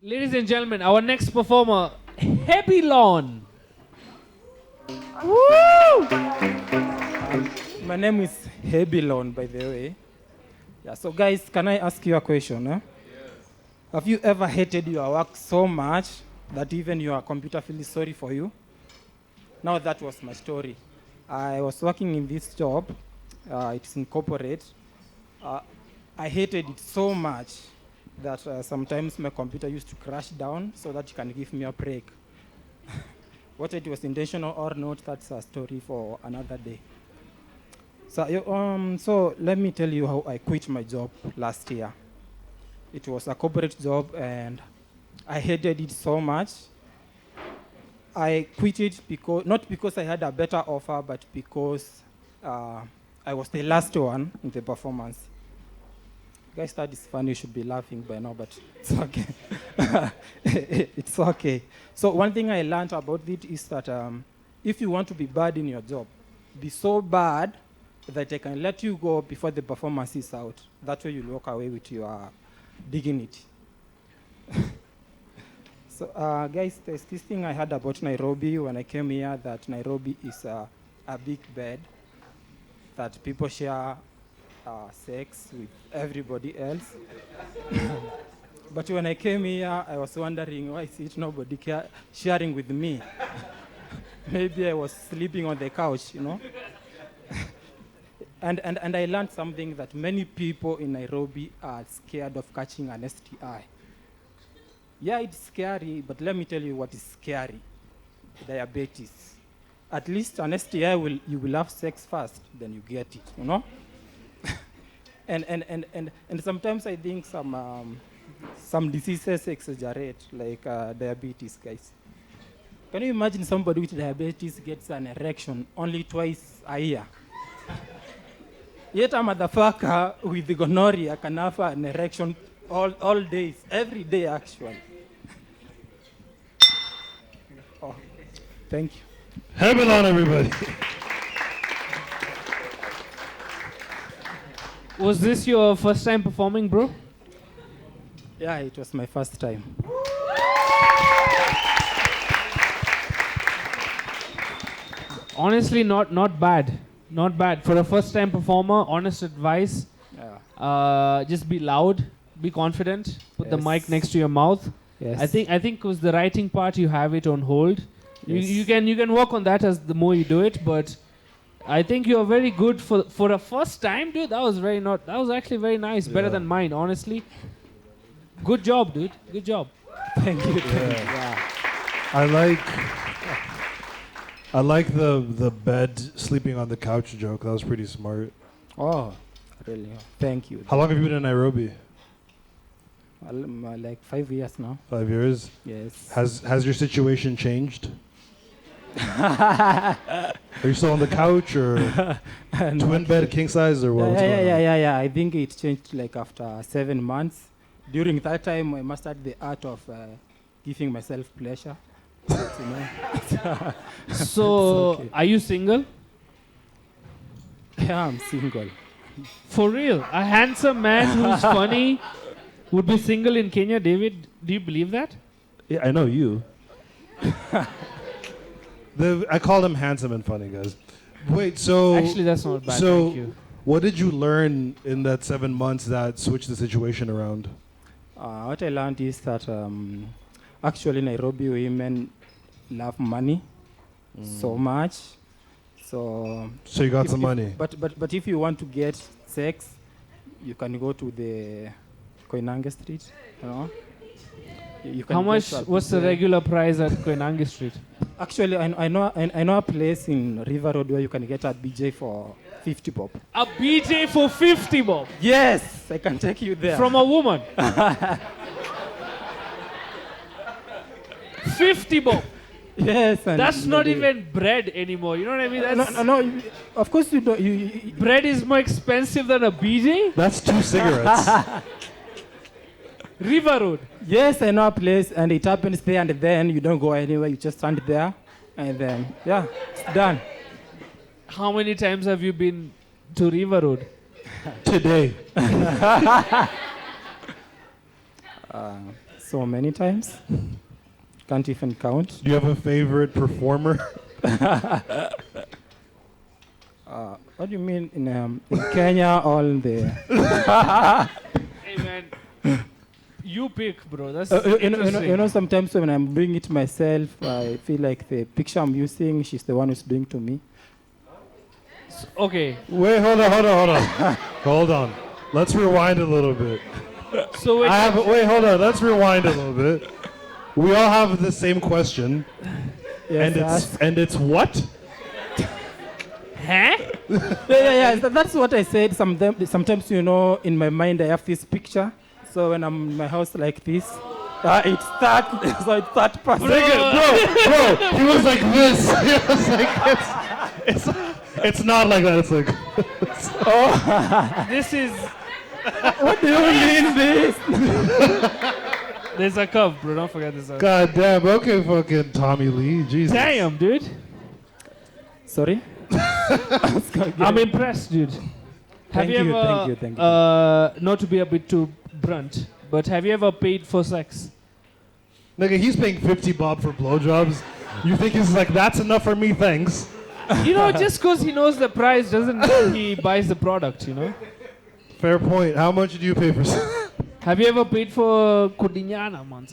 Ladies and gentlemen, our next performer, Hebilon. Woo! My name is Hebilon, by the way. Yeah. So, guys, can I ask you a question? Yes. Have you ever hated your work so much that even your computer feels sorry for you? Now, that was my story. I was working in this job. It's in corporate. I hated it so much that sometimes my computer used to crash down so that it can give me a break. Whether it was intentional or not, that's a story for another day. So let me tell you how I quit my job last year. It was a corporate job and I hated it so much. I quit it not because I had a better offer, but because I was the last one in the performance. Guys, that is funny. You should be laughing by now, but it's okay. It's okay. So one thing I learned about it is that if you want to be bad in your job, be so bad that I can let you go before the performance is out. That way you'll walk away with your dignity. So guys, there's this thing I heard about Nairobi when I came here, that Nairobi is a big bed, that people share sex with everybody else. But when I came here, I was wondering, why is it nobody sharing with me? Maybe I was sleeping on the couch, you know? And I learned something, that many people in Nairobi are scared of catching an STI. Yeah, it's scary, but let me tell you what is scary. Diabetes. At least an STI, you will have sex first, then you get it, you know? And sometimes I think some diseases exaggerate, like diabetes, guys. Can you imagine somebody with diabetes gets an erection only twice a year? Yet a motherfucker with gonorrhea can have an erection all days, every day actually. Oh, thank you. Hebilon, everybody. Was this your first time performing, bro? Yeah, it was my first time. Honestly, not bad. Not bad. For a first time performer, honest advice. Yeah. Just be loud, be confident, put the Yes. mic next to your mouth. Yes. I think because the writing part, you have it on hold. Yes. You can work on that as the more you do it, but I think you're very good for a first time, dude. That was actually very nice. Better than mine, honestly. Good job, dude. Good job. Thank you. Yeah. I like the bed sleeping on the couch joke. That was pretty smart. Oh, really? Thank you. How long have you been in Nairobi? Like 5 years now. 5 years. Yes. Has your situation changed? Are you still on the couch or twin bed, king size, or what? What's going on? Yeah. I think it changed like after 7 months. During that time, I mastered the art of giving myself pleasure. But, you know, So, okay. are you single? Yeah, I'm single. For real? A handsome man who's funny would be single in Kenya, David? Do you believe that? Yeah, I know you. I called him handsome and funny, guys. Wait, so Actually, that's not bad. so Thank you. what did you learn in that 7 months that switched the situation around? What I learned is that actually Nairobi women love money so much. So you got some money. But if you want to get sex, you can go to the Koinange Street. You know. You can How get much? a What's the pizza. regular price at Koinange Street? Actually, I know a place in River Road where you can get a BJ for 50 bob. A BJ for 50 bob Yes, I can take you there. from a woman. 50 bob. Yes, and That's not even bread anymore. You know what I mean? That's No. Of course you don't. You bread is more expensive than a BJ. That's 2 cigarettes. River Road. Yes, I know a place, and it happens there, and then you don't go anywhere. You just stand there, and then it's done. How many times have you been to River Road? so many times. Can't even count. Do you have a favorite performer? What do you mean in Kenya? All the Hey man, you pick, bro. That's you know, sometimes when I'm doing it myself, I feel like the picture I'm using, she's the one who's doing to me. Okay. Wait, hold on. Hold on. Let's rewind a little bit. So wait, Wait, hold on. Let's rewind a little bit. We all have the same question, Yes, and it's what? huh? yeah. That's what I said. Sometimes, you know, in my mind I have this picture. So when I'm in my house like this, it's that. So it's that person. Bro, he was like this. He was like, it's not like that. It's like. This is. What do you mean this? There's a curve, bro. Don't forget this. God damn. Okay, fucking Tommy Lee. Jesus. Damn, dude. Sorry. I'm impressed, dude. Thank you. Not to be a bit too blunt, but have you ever paid for sex? Nigga, he's paying 50 bob for blowjobs. You think he's like, that's enough for me, thanks? You know, just because he knows the price doesn't mean he buys the product, you know? Fair point. How much did you pay for sex? Have you ever paid for Kudinyana, man?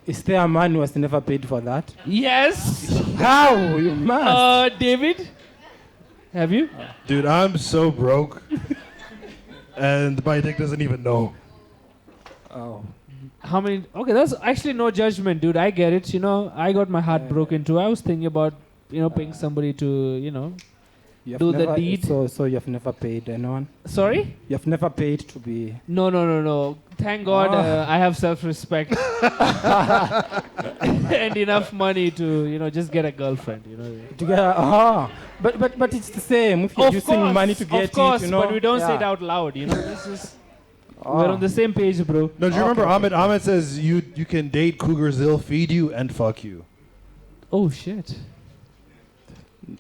Is there a man who has never paid for that? Yes. How? You must. David? Have you? Dude, I'm so broke. And my dick doesn't even know. Oh. How many? Okay, that's actually no judgment, dude. I get it. You know, I got my heart broken too. I was thinking about, you know, paying somebody to, you know, You have do the never- deed. So you have never paid anyone? Sorry? You have never paid to be... No. Thank God I have self-respect and enough money to, you know, just get a girlfriend, you know. To get, but it's the same. If you're using money to get of course, it, you know. but we don't say it Yeah. out loud, you know. This is Oh. we're on the same page, bro. No, do you remember Okay. Ahmed? Ahmed says you can date cougars, they'll feed you and fuck you. Oh shit.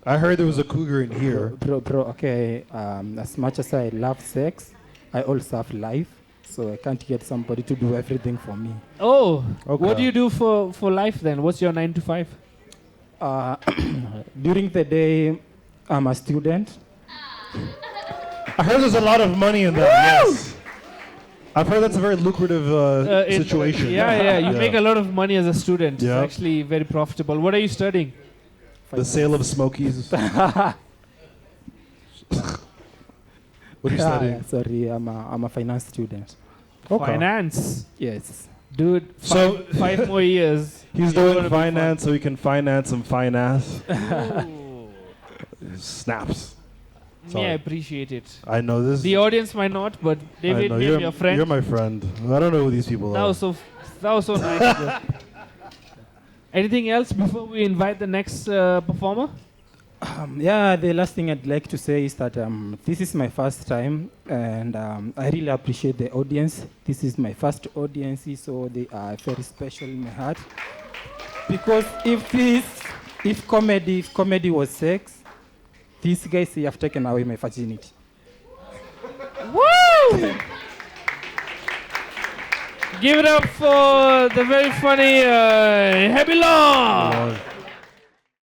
I heard there was a cougar in here. Bro, okay. As much as I love sex, I also have life. So I can't get somebody to do everything for me. Oh, Okay. what do you do for life then? What's your 9 to 5? During the day, I'm a student. I heard there's a lot of money in that. Yes. I've heard that's a very lucrative situation. Yeah. You make a lot of money as a student. Yeah. It's actually very profitable. What are you studying? The sale of smokies. What are you studying? Sorry, I'm a finance student. Finance. Yes. Dude, So- 5 more years. He's You're doing gonna be finance so he can finance some finance. Ooh. Snaps. Me, I Sorry. appreciate it. I know this. The audience might not, but I David, know. name your friend. You're my friend. I don't know who these people That are. was so nice. Bro. Anything else before we invite the next performer? The last thing I'd like to say is that this is my first time, and I really appreciate the audience. This is my first audience, so they are very special in my heart. Because if comedy was sex, these guys have taken away my virginity. Woo! Give it up for the very funny Hebilon!